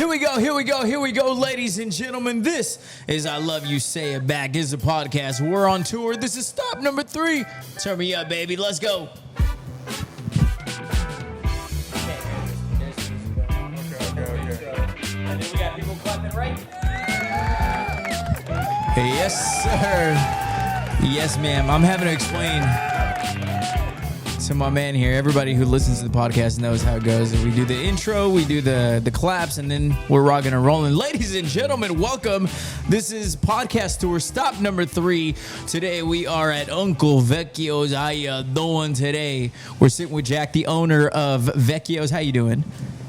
Here we go, ladies and gentlemen. This is I Love You, Say It Back. This is a podcast. We're on tour. This is stop number 3. Turn me up, baby. Let's go. Okay. And then we got people clapping right. Yes, sir. Yes, ma'am. I'm having to explain to my man here. Everybody who listens to the podcast knows how it goes. We do the intro, we do the claps, and then we're rocking and rolling. Ladies and gentlemen, welcome. This is podcast tour stop number 3. Today we are at Uncle Vecchio's. How you doing today? We're sitting with Jack, the owner of Vecchios. How you doing?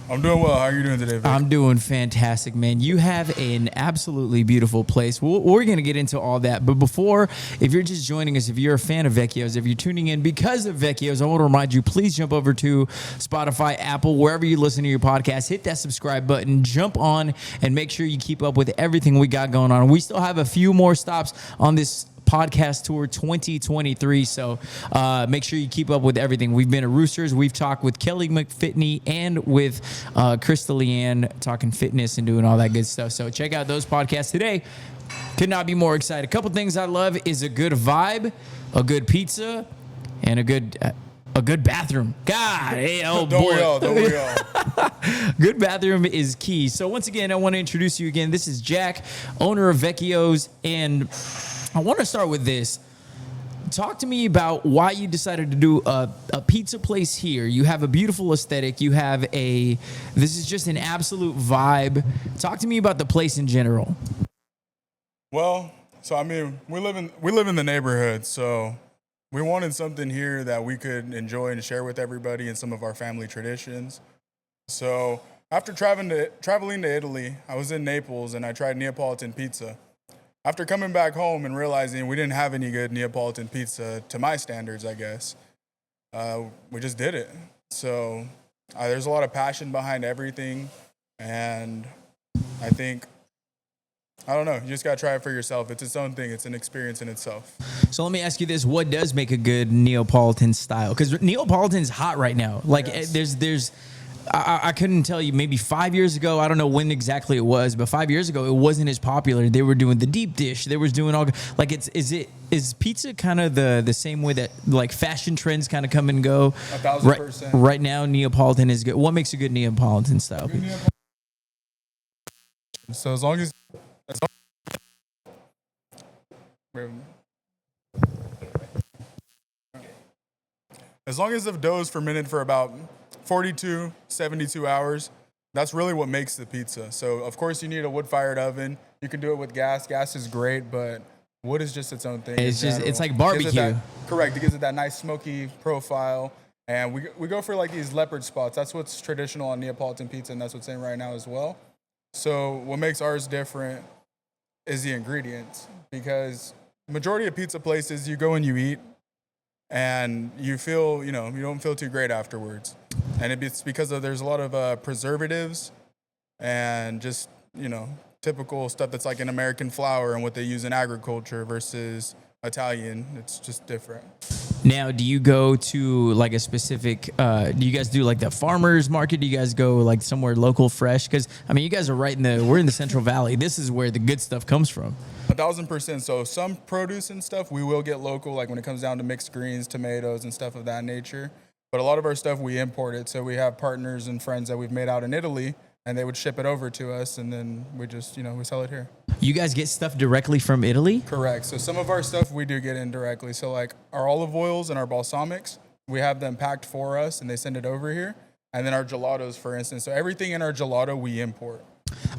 I'm doing well. How are you doing today, Vic? I'm doing fantastic, man. You have an absolutely beautiful place. We're going to get into all that. But before, if you're just joining us, if you're a fan of Vecchios, if you're tuning in because of Vecchios, I want to remind you, please jump over to Spotify, Apple, wherever you listen to your podcast. Hit that subscribe button. Jump on and make sure you keep up with everything we got going on. We still have a few more stops on this podcast tour 2023, so make sure you keep up with everything. We've been at Roosters, we've talked with Kelly McFitney and with Krista Leanne, talking fitness and doing all that good stuff. So check out those podcasts today. Could not be more excited. A couple things I love is a good vibe, a good pizza, and a good bathroom. God, hey, oh boy. Don't we all. Good bathroom is key. So once again, I want to introduce you again. This is Jack, owner of Vecchios, and I want to start with this. Talk to me about why you decided to do a pizza place here. You have a beautiful aesthetic. You have this is just an absolute vibe. Talk to me about the place in general. Well, so I mean, we live in the neighborhood, so we wanted something here that we could enjoy and share with everybody and some of our family traditions. So after traveling to Italy, I was in Naples and I tried Neapolitan pizza. After coming back home and realizing we didn't have any good Neapolitan pizza to my standards, I guess, we just did it. So there's a lot of passion behind everything, and I think, I don't know, you just got to try it for yourself. It's its own thing. It's an experience in itself. So let me ask you this. What does make a good Neapolitan style? Because Neapolitan's hot right now. Like, yes. I couldn't tell you, maybe 5 years ago, I don't know when exactly it was, but 5 years ago, it wasn't as popular. They were doing the deep dish. They was doing all, like, is pizza kind of the same way that, like, fashion trends kind of come and go? 1,000%. Right now, Neapolitan is good. What makes a good Neapolitan style pizza? So as long as the dough is fermented for about 42, 72 hours, that's really what makes the pizza. So, of course, you need a wood-fired oven. You can do it with gas. Gas is great, but wood is just its own thing. It's like barbecue. Correct. It gives it that nice smoky profile. And we go for, like, these leopard spots. That's what's traditional on Neapolitan pizza, and that's what's in right now as well. So what makes ours different is the ingredients, because majority of pizza places, you go and you eat, and you feel, you don't feel too great afterwards. And it's because there's a lot of preservatives and just, typical stuff that's like an American flour and what they use in agriculture versus Italian. It's just different. Now, do you go to like a specific, do you guys do like the farmer's market? Do you guys go like somewhere local, fresh? Because, I mean, you guys are we're in the Central Valley. This is where the good stuff comes from. 1,000%. So some produce and stuff we will get local, like when it comes down to mixed greens, tomatoes, and stuff of that nature. But a lot of our stuff we import it. So we have partners and friends that we've made out in Italy, and they would ship it over to us, and then we just, we sell it here. You guys get stuff directly from Italy? Correct. So some of our stuff we do get in directly. So like our olive oils and our balsamics, we have them packed for us, and they send it over here. And then our gelatos, for instance. So everything in our gelato we import.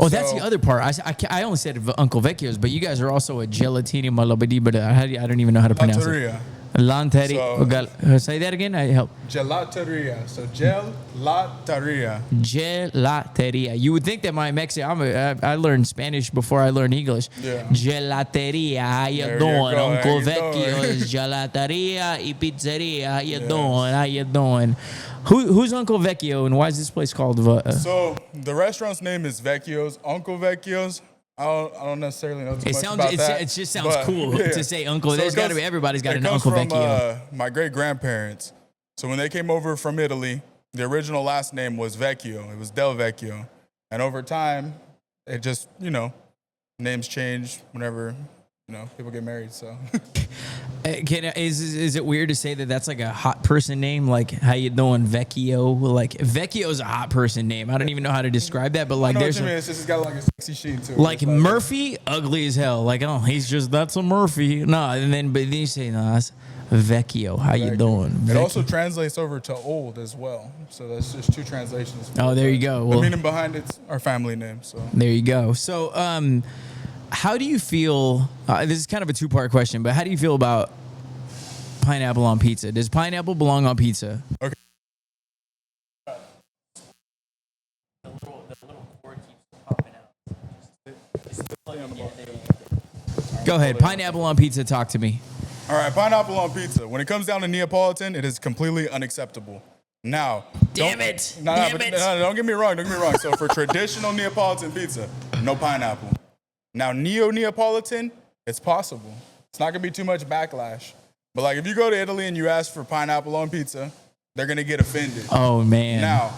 Oh, that's the other part. I only said Uncle Vecchio's, but you guys are also a Gelateria, but I don't even know how to pronounce it. Lanteria. Say that again. I help. Gelateria. So Gelateria. Gelateria. You would think that my Mexican. I learned Spanish before I learned English. Yeah. Gelateria. How you doing? Uncle Vecchio's Gelateria y Pizzeria. How you doing? How you doing? Who's Uncle Vecchio, and why is this place called? So the restaurant's name is Vecchios. Uncle Vecchios. I don't necessarily know too much about that. It just sounds cool to say Uncle. So everybody's got an Uncle Vecchio. It comes from my great-grandparents. So when they came over from Italy, the original last name was Vecchio. It was Del Vecchio. And over time, it just, names change whenever, people get married. So Is it weird to say that that's like a hot person name? Like, how you doing, Vecchio? Like, Vecchio is a hot person name. I don't even know how to describe that, but like, I know there's what you mean. It's just it's got like a sexy sheen to it. like Murphy, ugly as hell. Like, oh, that's a Murphy. No, but then you say, no, that's Vecchio. How you doing? It Vecchio. also translates over to old as well. So that's just two translations. Oh, there you go. The meaning behind it's our family name. So there you go. So, how do you feel? This is kind of a two-part question, but how do you feel about pineapple on pizza? Does pineapple belong on pizza? Okay. The little cord keeps popping out. Go ahead. Pineapple on pizza. Talk to me. All right, pineapple on pizza. When it comes down to Neapolitan, it is completely unacceptable. Now, Damn it! Damn it! Don't get me wrong. So for traditional Neapolitan pizza, no pineapple. Now, Neapolitan, it's possible. It's not gonna be too much backlash. But like, if you go to Italy and you ask for pineapple on pizza, they're gonna get offended. Oh man! Now,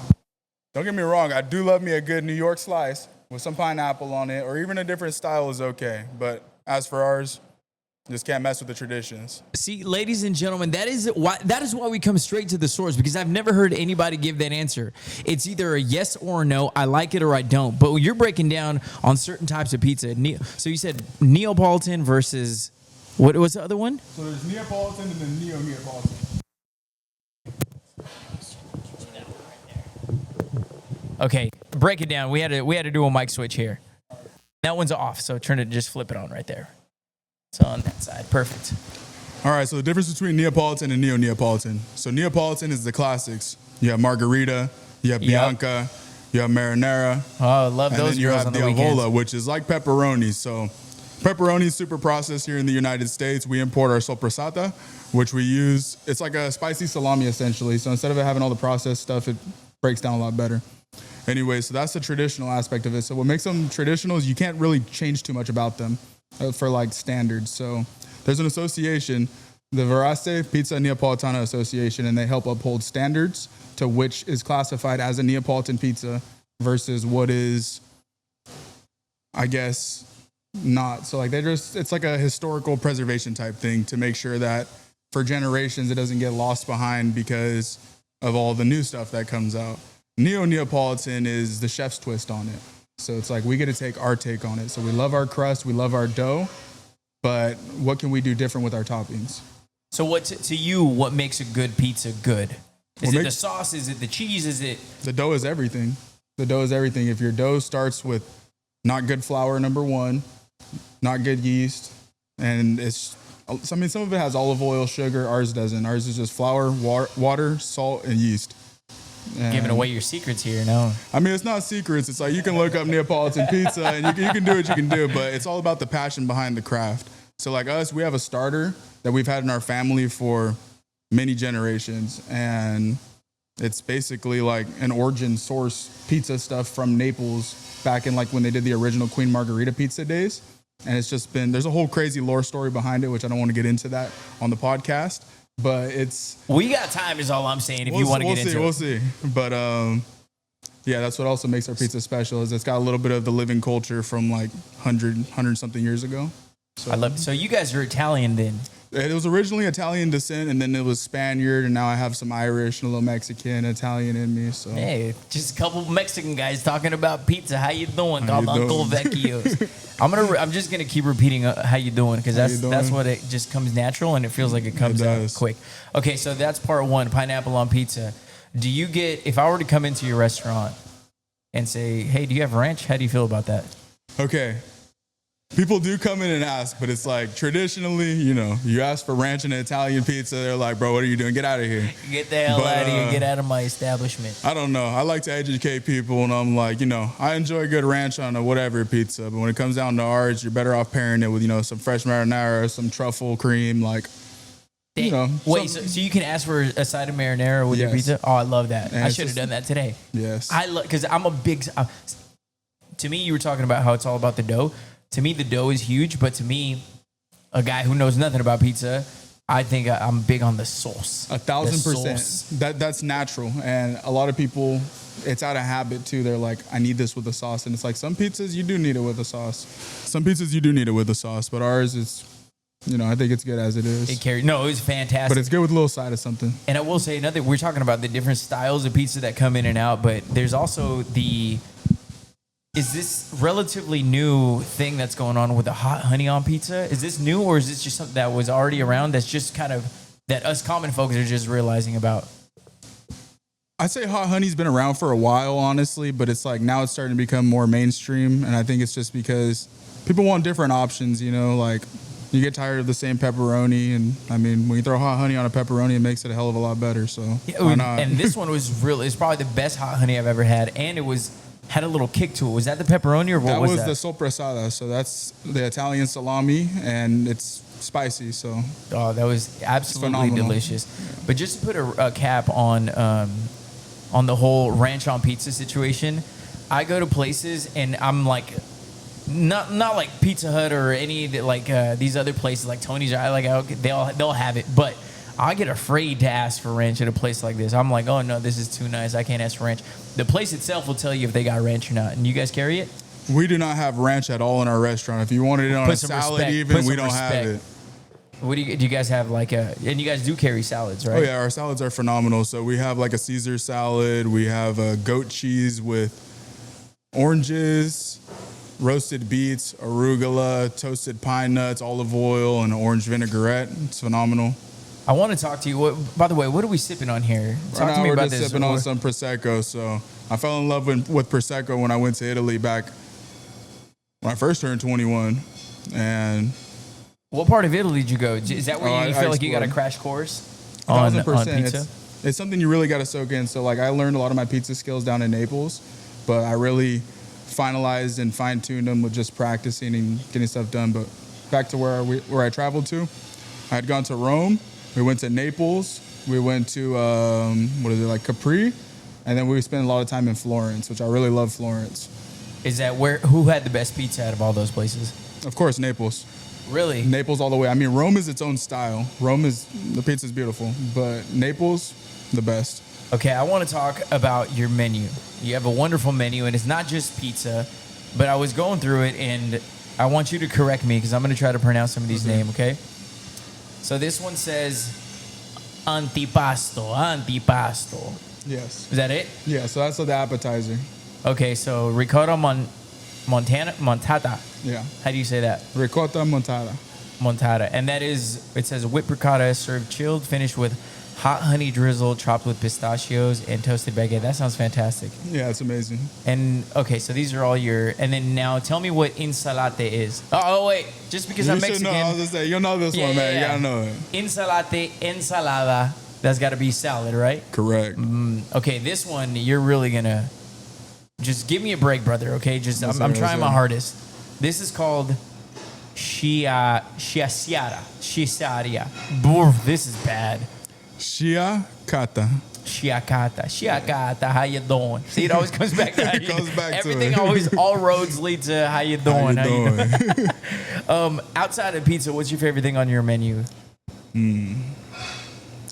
don't get me wrong. I do love me a good New York slice with some pineapple on it, or even a different style is okay. But as for ours, just can't mess with the traditions. See, ladies and gentlemen, that is why we come straight to the source, because I've never heard anybody give that answer. It's either a yes or a no. I like it or I don't. But when you're breaking down on certain types of pizza, so you said Neapolitan versus what was the other one? So there's Neapolitan and then Neapolitan. Okay, break it down. We had to do a mic switch here. That one's off, so just flip it on right there. It's on that side. Perfect. All right, so the difference between Neapolitan and Neapolitan. So Neapolitan is the classics. You have Margarita, you have Bianca, you have Marinara. Oh, I love those. And then you have on the Diavola, which is like pepperoni. So pepperoni is super processed here in the United States. We import our soppressata, which we use. It's like a spicy salami, essentially. So instead of it having all the processed stuff, it breaks down a lot better. Anyway, so that's the traditional aspect of it. So what makes them traditional is you can't really change too much about them for like standards. So there's an association, the Verace Pizza Neapolitana Association, and they help uphold standards to which is classified as a Neapolitan pizza versus what is, I guess, not. So like it's like a historical preservation type thing to make sure that for generations it doesn't get lost behind because of all the new stuff that comes out. Neapolitan is the chef's twist on it. So it's like we get to take our take on it. So we love our crust, we love our dough, but what can we do different with our toppings? So what makes a good pizza good? Is it the sauce? Is it the cheese? Is it... The dough is everything. The dough is everything. If your dough starts with not good flour, number one, not good yeast, and some of it has olive oil, sugar. Ours doesn't. Ours is just flour, water, salt, and yeast. And giving away your secrets here, no? I mean, it's not secrets. It's like you can look up Neapolitan pizza and you can do what you can do, but it's all about the passion behind the craft. So like us, we have a starter that we've had in our family for many generations, and it's basically like an origin source pizza stuff from Naples back in like when they did the original Queen Margherita pizza days. And it's just there's a whole crazy lore story behind it, which I don't want to get into that on the podcast. But we got time is all I'm saying if you want to get into it. We'll see. But yeah, that's what also makes our pizza special is it's got a little bit of the living culture from like 100 something years ago. So you guys are Italian then? It was originally Italian descent, and then it was Spaniard, and now I have some Irish and a little Mexican, Italian in me. So hey, just a couple Mexican guys talking about pizza. How you doing? Called Uncle Vecchios. I'm just gonna keep repeating how you doing because that's what it just comes natural and it feels like it comes out quick. Okay, so that's part one. Pineapple on pizza. Do you get if I were to come into your restaurant and say, hey, do you have ranch? How do you feel about that? Okay. People do come in and ask, but it's like traditionally, you ask for ranch in an Italian pizza, they're like, bro, what are you doing? Get out of here. Get the hell out of here. Get out of my establishment. I don't know. I like to educate people, and I'm like, I enjoy good ranch on a whatever pizza, but when it comes down to ours, you're better off pairing it with, some fresh marinara, some truffle cream, like, Wait, so you can ask for a side of marinara with your pizza? Oh, I love that. And I should have done that today. Yes. Because I'm a big... to me, you were talking about how it's all about the dough. To me, the dough is huge, but to me, a guy who knows nothing about pizza, I think I'm big on the sauce. 1,000%. That's natural, and a lot of people it's out of habit too. They're like, I need this with the sauce, and it's like some pizzas you do need it with the sauce. Some pizzas you do need it with the sauce, but ours is, I think it's good as it is. It carried. No, it was fantastic. But it's good with a little side of something. And I will say another. We're talking about the different styles of pizza that come in and out, but there's also is this relatively new thing that's going on with the hot honey on pizza? Is this new, or is this just something that was already around that's just kind of that us common folks are just realizing about? I'd say hot honey's been around for a while, honestly, but it's like now it's starting to become more mainstream, and I think it's just because people want different options, like you get tired of the same pepperoni, and I mean, when you throw hot honey on a pepperoni, it makes it a hell of a lot better, so why not? And this one was it's probably the best hot honey I've ever had, and it had a little kick to it. Was that the pepperoni or what was that? That was the soppressata, so that's the Italian salami, and it's spicy, so. Oh, that was absolutely delicious. Yeah. But just to put a cap on the whole ranch on pizza situation, I go to places and I'm like, not like Pizza Hut or any like these other places like Tony's. They'll have it, but I get afraid to ask for ranch at a place like this. I'm like, oh no, this is too nice. I can't ask for ranch. The place itself will tell you if they got ranch or not. And you guys carry it? We do not have ranch at all in our restaurant. If you wanted it on a salad, even we don't have it. What do you guys have and you guys do carry salads, right? Oh yeah, our salads are phenomenal. So we have like a Caesar salad. We have a goat cheese with oranges, roasted beets, arugula, toasted pine nuts, olive oil, and an orange vinaigrette. It's phenomenal. I want to talk to you. By the way, what are we sipping on here? Talk to me about this. We're just sipping on some Prosecco. So I fell in love with Prosecco when I went to Italy back when I first turned 21. And what part of Italy did you go? Is that where you feel like you got a crash course on pizza? It's something you really got to soak in. So like I learned a lot of my pizza skills down in Naples, but I really finalized and fine-tuned them with just practicing and getting stuff done. But back to where I traveled to, I had gone to Rome. We went to Naples. We went to, Capri. And then we spent a lot of time in Florence, which I really love Florence. Is that who had the best pizza out of all those places? Of course, Naples. Really? Naples all the way. I mean, Rome is its own style. The pizza's beautiful, but Naples, the best. Okay, I want to talk about your menu. You have a wonderful menu, and it's not just pizza, but I was going through it, and I want you to correct me because I'm going to try to pronounce some of these names, okay? So this one says antipasto. Yes. Is that it? Yeah, so that's the appetizer. Okay, so ricotta montata. Yeah. How do you say that? Ricotta montata. And that is, it says whipped ricotta served chilled, finished with hot honey drizzle, chopped with pistachios and toasted baguette. That sounds fantastic. Yeah, it's amazing. And okay, so these are all and then now tell me what insalate is. Oh wait, just because I'm Mexican. Know, I was gonna say, you'll know this one, man. Yeah. You gotta know it. Ensalada. That's got to be salad, right? Correct. Okay, this one you're really gonna just give me a break, brother. Okay, I'm trying my hardest. This is called Sciaria. This is bad. Sciacata. How you doing? See, it always comes back to how you doing. Everything always, all roads lead to how you doing. How you doing? Outside of pizza, what's your favorite thing on your menu?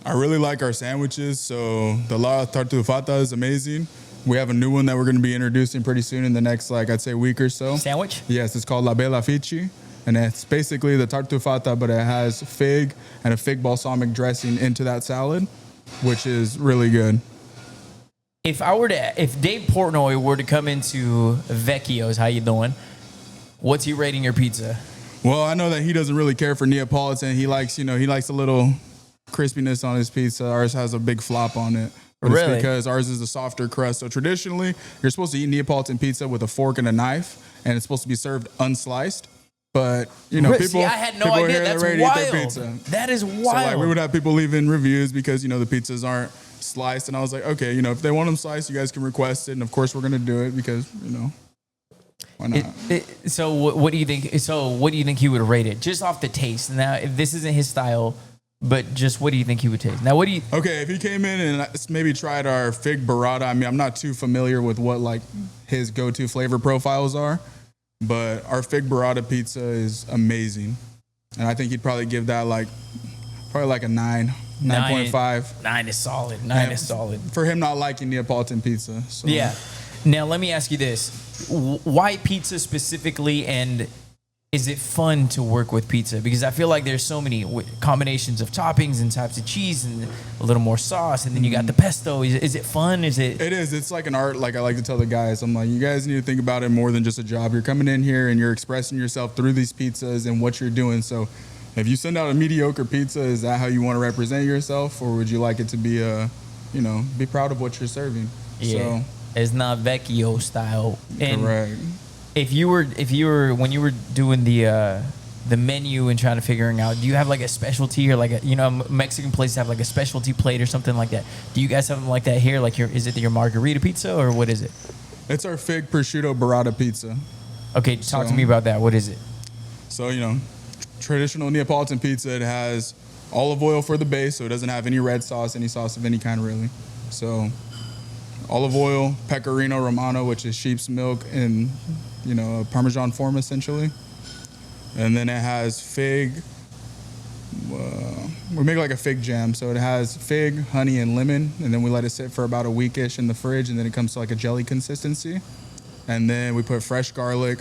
I really like our sandwiches. So the La Tartufata is amazing. We have a new one that we're going to be introducing pretty soon in the next, I'd say week or so. Sandwich? Yes, it's called La Bella Fici. And it's basically the tartufata, but it has fig and a fig balsamic dressing into that salad, which is really good. If Dave Portnoy were to come into Vecchios, how you doing? What's he rating your pizza? Well, I know that he doesn't really care for Neapolitan. He likes a little crispiness on his pizza. Ours has a big flop on it. But really? It's because ours is a softer crust. So traditionally, you're supposed to eat Neapolitan pizza with a fork and a knife, and it's supposed to be served unsliced. But, people, I had no idea. That's wild. Pizza. That is wild. So, we would have people leaving reviews because, the pizzas aren't sliced. And I was like, okay, if they want them sliced, you guys can request it. And, of course, we're going to do it because, why not? So what do you think? So what do you think he would rate it? Just off the taste. Now, if this isn't his style, but just what do you think he would taste? Now, what do you... Okay, if he came in and maybe tried our fig burrata, I mean, I'm not too familiar with what, his go-to flavor profiles are. But our fig burrata pizza is amazing. And I think he'd probably give that probably a 9 9.5. 9 is solid. 9 And is solid. For him not liking Neapolitan pizza. So. Yeah. Now let me ask you this: why pizza specifically, and is it fun to work with pizza? Because I feel like there's so many combinations of toppings and types of cheese and a little more sauce, and then you got the pesto. Is it fun? Is it? It is. It's like an art. Like I like to tell the guys, I'm like, you guys need to think about it more than just a job. You're coming in here and you're expressing yourself through these pizzas and what you're doing. So if you send out a mediocre pizza, is that how you want to represent yourself, or would you like it to be be proud of what you're serving? Yeah. So, it's not Vecchio style. And correct. If you were when you were doing the menu and trying to figuring out, do you have like a specialty or like a Mexican places have like a specialty plate or something like that? Do you guys have something like that here? Like is it your margarita pizza or what is it? It's our fig prosciutto burrata pizza. Okay, talk to me about that. What is it? So traditional Neapolitan pizza, it has olive oil for the base, so it doesn't have any red sauce, any sauce of any kind really. So olive oil, pecorino romano, which is sheep's milk, and a Parmesan form essentially. And then it has fig. We make like a fig jam, so it has fig, honey, and lemon, and then we let it sit for about a weekish in the fridge, and then it comes to like a jelly consistency. And then we put fresh garlic,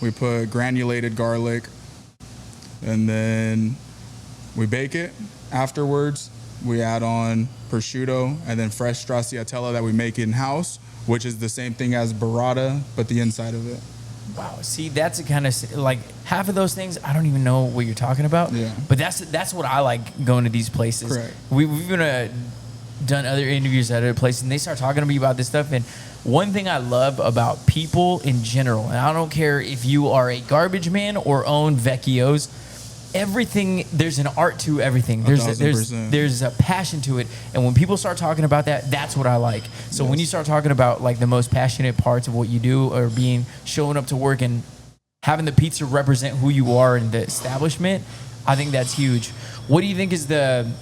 we put granulated garlic, and then we bake it. Afterwards, we add on prosciutto and then fresh stracciatella that we make in-house, which is the same thing as burrata, but the inside of it. Wow. See, that's a kind of like half of those things I don't even know what you're talking about. Yeah. But that's what I like going to these places. Correct. We've been done other interviews at other places, and they start talking to me about this stuff. And one thing I love about people in general, and I don't care if you are a garbage man or own Vecchios, everything, there's an art to everything. There's a passion to it, and when people start talking about that, that's what I like. So when you start talking about like the most passionate parts of what you do, or showing up to work and having the pizza represent who you are in the establishment, I think that's huge. What do you think is the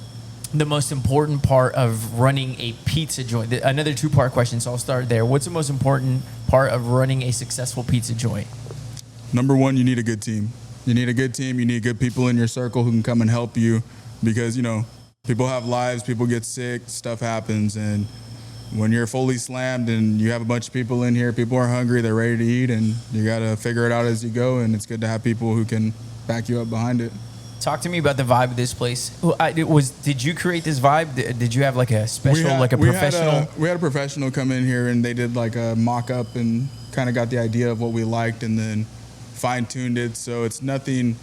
most important part of running a pizza joint? Another two-part question, so I'll start there. What's the most important part of running a successful pizza joint? Number one, you need a good team. You need a good team. You need good people in your circle who can come and help you, because, people have lives, people get sick, stuff happens. And when you're fully slammed and you have a bunch of people in here, people are hungry, they're ready to eat, and you got to figure it out as you go. And it's good to have people who can back you up behind it. Talk to me about the vibe of this place. Did you create this vibe? Did you have like a special, professional? We had a professional come in here, and they did like a mock-up and kind of got the idea of what we liked, and then fine-tuned it. So it's nothing,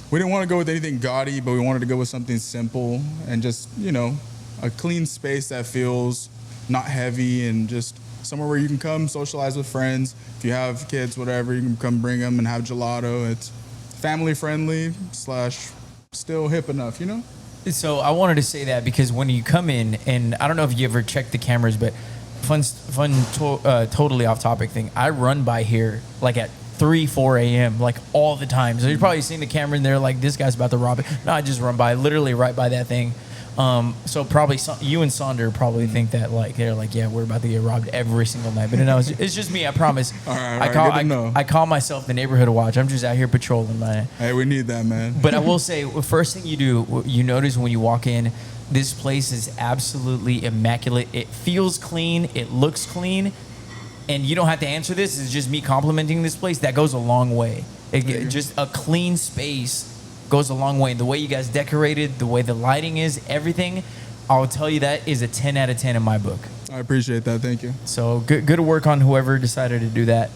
we didn't want to go with anything gaudy, but we wanted to go with something simple and just, a clean space that feels not heavy, and just somewhere where you can come socialize with friends. If you have kids, whatever, you can come bring them and have gelato. It's family friendly / still hip enough, So I wanted to say that because when you come in, and I don't know if you ever checked the cameras, but totally off topic thing. I run by here like at 3-4 a.m. like all the time. So you're probably seeing the camera in there like, this guy's about to rob it. No, I just run by, literally right by that thing. So probably you and Sonder probably think that like they're like, yeah, we're about to get robbed every single night. But no, it's just me. I promise. All right, I call myself the neighborhood watch. I'm just out here patrolling, man. Hey, we need that, man. But I will say, the first thing you notice when you walk in, this place is absolutely immaculate. It feels clean. It looks clean. And you don't have to answer this. It's just me complimenting this place. That goes a long way. Just a clean space goes a long way. The way you guys decorated, the way the lighting is, everything, I'll tell you that is a 10 out of 10 in my book. I appreciate that. Thank you. So good work on whoever decided to do that.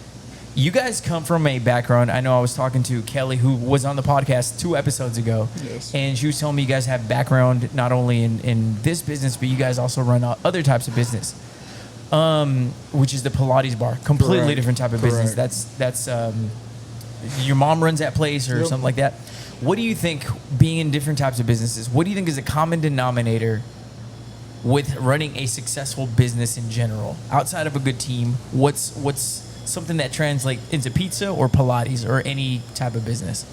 You guys come from a background. I know I was talking to Kelly, who was on the podcast 2 episodes ago. Yes. And she was telling me you guys have background not only in this business, but you guys also run other types of business. Which is the Pilates bar, completely Correct. different type of business. That's your mom runs that place or something like that. What do you think, being in different types of businesses, what do you think is a common denominator with running a successful business in general, outside of a good team? What's something that translates into pizza or Pilates or any type of business?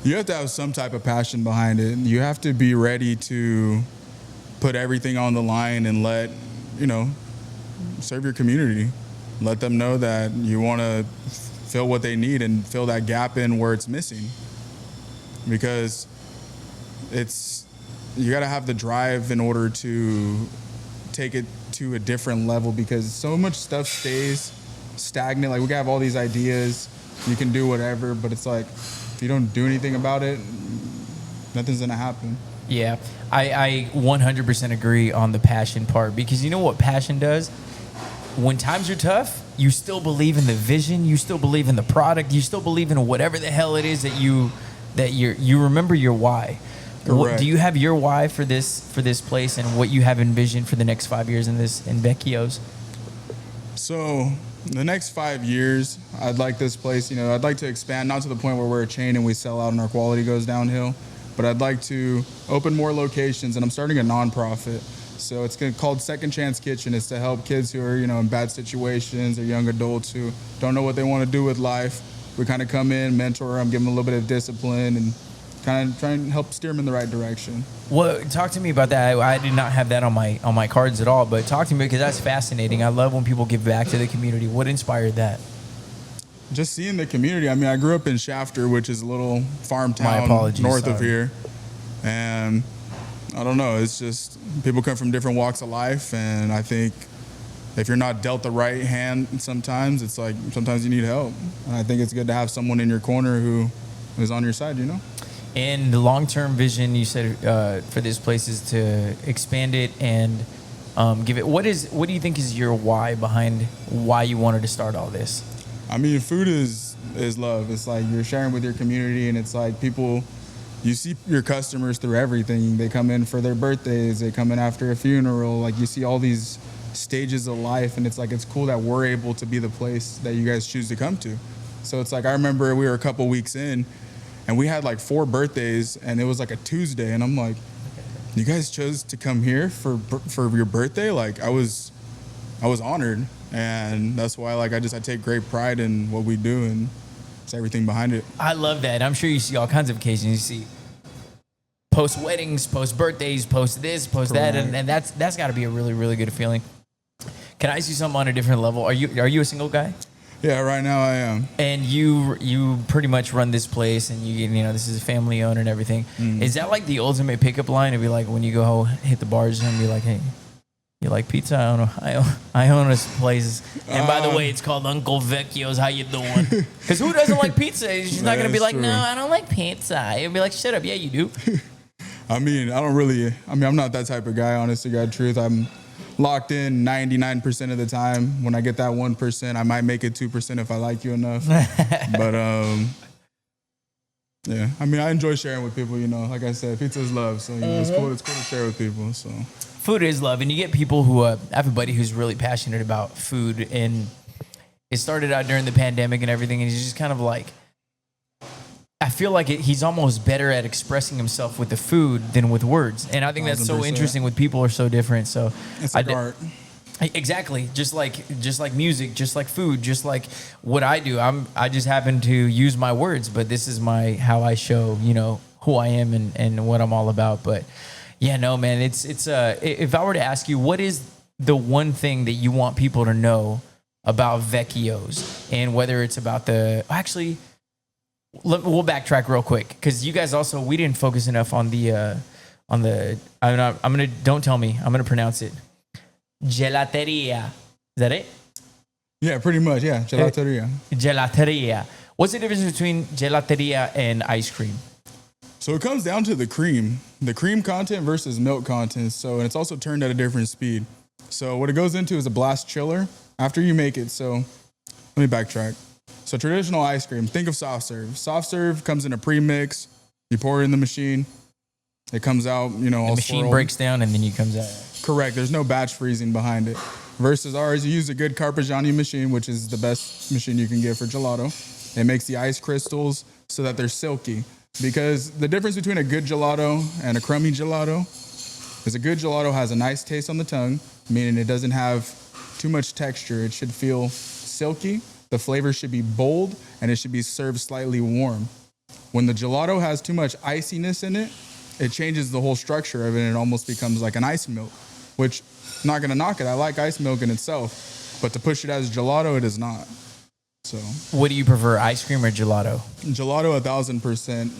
You have to have some type of passion behind it. You have to be ready to put everything on the line and serve your community. Let them know that you want to fill what they need and fill that gap in where it's missing. Because you got to have the drive in order to take it to a different level, because so much stuff stays stagnant. Like, we have all these ideas, you can do whatever, but it's like, if you don't do anything about it, nothing's gonna happen. Yeah, I 100% agree on the passion part, because you know what passion does? When times are tough, you still believe in the vision, you still believe in the product, you still believe in whatever the hell it is that you remember your why. What, do you have your why for this place, and what you have envisioned for the next 5 years in Vecchios? So the next 5 years, I'd like this place, I'd like to expand, not to the point where we're a chain and we sell out and our quality goes downhill, but I'd like to open more locations, and I'm starting a nonprofit. So it's called Second Chance Kitchen. It's to help kids who are, in bad situations, or young adults who don't know what they want to do with life. We kind of come in, mentor them, give them a little bit of discipline, and kind of try and help steer them in the right direction. Well, talk to me about that. I did not have that on my cards at all, but talk to me, because that's fascinating. I love when people give back to the community. What inspired that? Just seeing the community. I mean, I grew up in Shafter, which is a little farm town north of here. And I don't know, it's just people come from different walks of life, and I think if you're not dealt the right hand sometimes, it's like sometimes you need help. And I think it's good to have someone in your corner who is on your side, And the long-term vision, you said, for this place is to expand it and give it. What do you think is your why behind why you wanted to start all this? I mean, food is love. It's like you're sharing with your community, and it's like people, you see your customers through everything. They come in for their birthdays, they come in after a funeral. Like, you see all these stages of life, and it's like, it's cool that we're able to be the place that you guys choose to come to. So it's like, I remember we were a couple weeks in, and we had like 4 birthdays, and it was like a Tuesday, and I'm like, you guys chose to come here for your birthday? Like, I was honored, and that's why I take great pride in what we do, and it's everything behind it. I love that. I'm sure you see all kinds of occasions. You see post weddings, post birthdays, post this, post that, and that's got to be a really, really good feeling. Can I ask you something on a different level? Are you a single guy? Yeah, right now I am. And you pretty much run this place, and this is a family owned and everything. Is that like the ultimate pickup line? To be like, when you go hit the bars and be like, hey, you like pizza? I own this place, and by the way, it's called Uncle Vecchio's. How you doing? Because who doesn't like pizza? She's not gonna be like, no, I don't like pizza. You'll be like, shut up. Yeah, you do. I'm not that type of guy, honest to God truth. I'm locked in 99% of the time. When I get that 1%, I might make it 2% if I like you enough. But yeah, I enjoy sharing with people, like I said, pizza is love. So, it's cool to share with people, so. Food is love, and you get people who I have a buddy who's really passionate about food, and it started out during the pandemic and everything, and he's just kind of like, I feel like he's almost better at expressing himself with the food than with words, and I think that's 100%. So interesting. With people are so different, so it's like art. Exactly, just like music, just like food, just like what I do. I just happen to use my words, but this is how I show who I am and what I'm all about. But yeah, no, man, it's if I were to ask you, what is the one thing that you want people to know about Vecchios, and whether it's about we'll backtrack real quick, because you guys also, we didn't focus enough on don't tell me, I'm gonna pronounce it, Gelateria. Is that it? Yeah, pretty much. Yeah, Gelateria. Gelateria. What's the difference between Gelateria and ice cream? So it comes down to the cream content versus milk content. So, and it's also turned at a different speed. So what it goes into is a blast chiller after you make it. So let me backtrack. So traditional ice cream, think of soft serve. Soft serve comes in a pre-mix. You pour it in the machine. It comes out, all the machine swirled. Breaks down, and then you comes out. Correct. There's no batch freezing behind it. Versus ours, you use a good Carpigiani machine, which is the best machine you can get for gelato. It makes the ice crystals so that they're silky. Because the difference between a good gelato and a crummy gelato is a good gelato has a nice taste on the tongue, meaning it doesn't have too much texture. It should feel silky. The flavor should be bold, and it should be served slightly warm. When the gelato has too much iciness in it, it changes the whole structure of it, and it almost becomes like an ice milk, which, I'm not gonna knock it. I like ice milk in itself, but to push it as gelato, it is not. So, what do you prefer, ice cream or gelato? Gelato, 1,000%.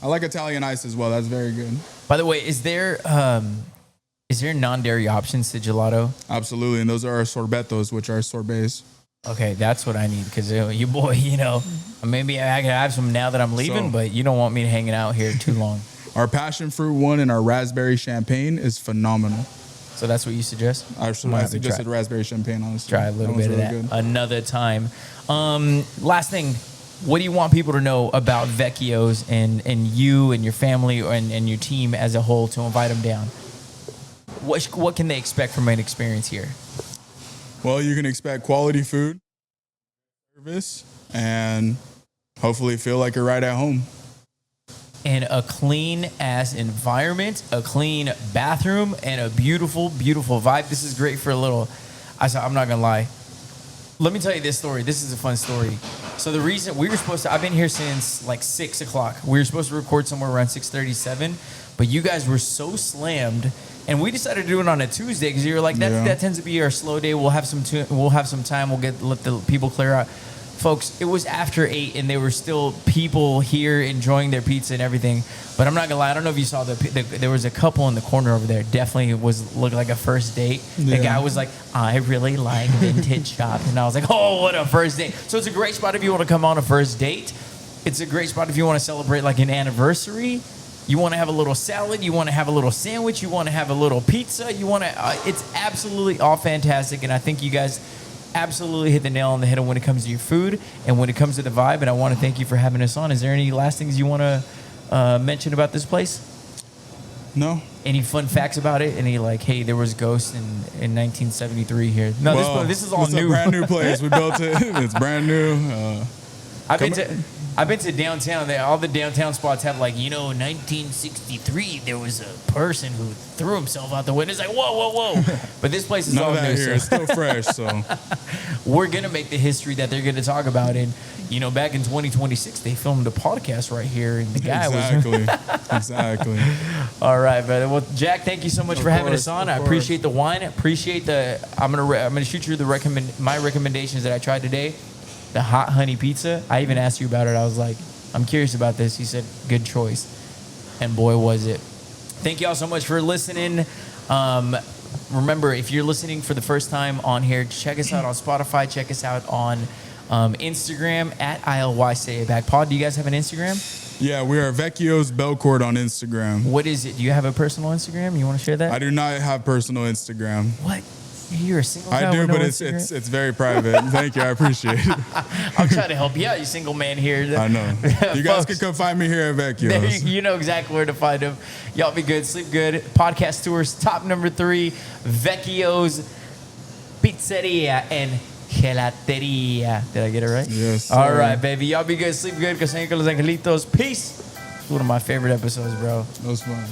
I like Italian ice as well. That's very good. By the way, is there non-dairy options to gelato? Absolutely, and those are our sorbetos, which are sorbets. Okay, that's what I need because you boy, maybe I can have some now that I'm leaving, but you don't want me hanging out here too long. Our passion fruit one and our raspberry champagne is phenomenal. So that's what you suggest? I suggested raspberry champagne, honestly. Try a little bit of that good. Another time. Last thing, what do you want people to know about Vecchios and you and your family and your team as a whole to invite them down? What can they expect from an experience here? Well, you can expect quality food, service, and hopefully feel like you're right at home. And a clean ass environment, a clean bathroom, and a beautiful, beautiful vibe. This is great for a little. I'm not gonna lie. Let me tell you this story. This is a fun story. So the reason I've been here since like 6 o'clock. We were supposed to record somewhere around 6:37, but you guys were so slammed, and we decided to do it on a Tuesday because you were like, that tends to be our slow day. We'll have some time. Let the people clear out. Folks, it was after 8, and there were still people here enjoying their pizza and everything. But I'm not gonna lie, I don't know if you saw there was a couple in the corner over there. Definitely looked like a first date. The guy was like, "I really like vintage shop," and I was like, "Oh, what a first date!" So it's a great spot if you want to come on a first date. It's a great spot if you want to celebrate like an anniversary. You want to have a little salad. You want to have a little sandwich. You want to have a little pizza. It's absolutely all fantastic, and I think you guys absolutely hit the nail on the head when it comes to your food and when it comes to the vibe. And I want to thank you for having us on. Is there any last things you want to mention about this place? No. Any fun facts about it? Any hey, there was ghosts in 1973 here? No, this is all new. It's a brand new place. We built it. It's brand new. I've been to downtown. All the downtown spots have 1963. There was a person who threw himself out the window. It's like whoa. But this place is all new. Here. It's still fresh. So we're gonna make the history that they're gonna talk about. And back in 2026, they filmed a podcast right here, and the guy exactly. All right, brother. Well, Jack, thank you so much for having us on. I appreciate the wine. I appreciate I'm gonna shoot you my recommendations that I tried today. The hot honey pizza. I even asked you about it. I was like, I'm curious about this. He said, good choice. And boy, was it. Thank you all so much for listening. Remember, if you're listening for the first time on here, check us out on Spotify. Check us out on Instagram at ILYSayItBack. Do you guys have an Instagram? Yeah, we are Vecchios Belcourt on Instagram. What is it? Do you have a personal Instagram? You want to share that? I do not have personal Instagram. What? You're a single guy? I do, with but no it's very private. Thank you, I appreciate it. I'm trying to help you out, you single man here. I know. You guys can come find me here at Vecchios. You know exactly where to find him. Y'all be good, sleep good. Podcast tours, top number 3, Vecchios, Pizzeria, and Gelateria. Did I get it right? Yes, sir. All right, baby. Y'all be good, sleep good. Que sean con los angelitos. Peace. It's one of my favorite episodes, bro. That was fun.